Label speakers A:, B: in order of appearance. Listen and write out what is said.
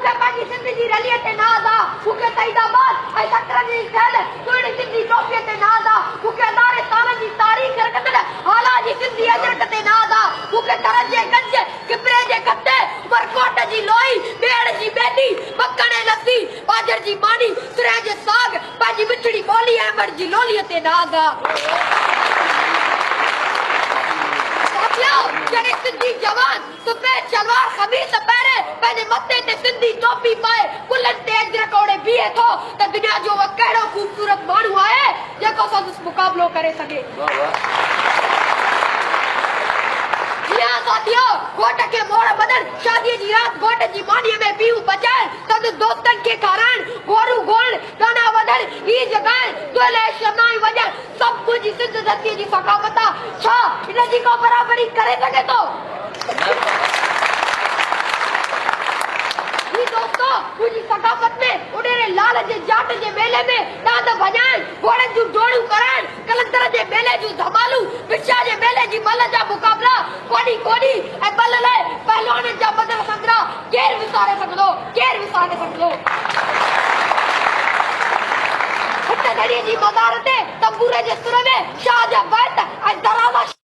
A: मुके पाजी जिंदगी रलिए ते नादा मुके तैदाबाद ऐ तकरनी खेल तोड़ी जिंदगी टोपी ते नादा मुके दारे तारन दी तारीख रखत हाला जी जिंदगी अजरत ते नादा मुके तरजे गंजे किबरे जे कत्ते बरकोट जी लोई बेड़ जी बेटी बकने लसी बाजर जी मानी सुरे जे साग पाजी मिठड़ी बोली अमर जी लोली ते नादा जने सिंधी जवान सफेद शलवार खमीस पहरे पहले मत्थे ते सिंधी टोपी पाए कुलन तेज रकोड़े बीए थो त दुनिया जो वो केड़ो खूबसूरत माण्हू आहे जेको संदस मुकाबलो करे सके या साथियों गोट के मोड़ बदल शादी जी रात गोट जी मानी में पीऊ बचाए तद दोस्तन के कारण गोरू गोल गाना बदल ई जगह दोले शनाई वजह सब कुछ सिंध धरती जी सकावता छा इन जी को बराबरी करे सके तो ये दोस्तों मुझी सकावत में उड़ेरे लाल जे जाट जे मेले में दाद भजान घोड़े जो जोड़ू करान कलंदर जे मेले जो धमालू बिच्छा जे मेले जी मल जा मुकाबला कोडी कोडी ए बल ले पहलवान जा बदल संग्रह केर विसारे सकदो हट घड़ी जी मदार ते तंबूरे जे सुर में शाह जा बैत ऐं दरावा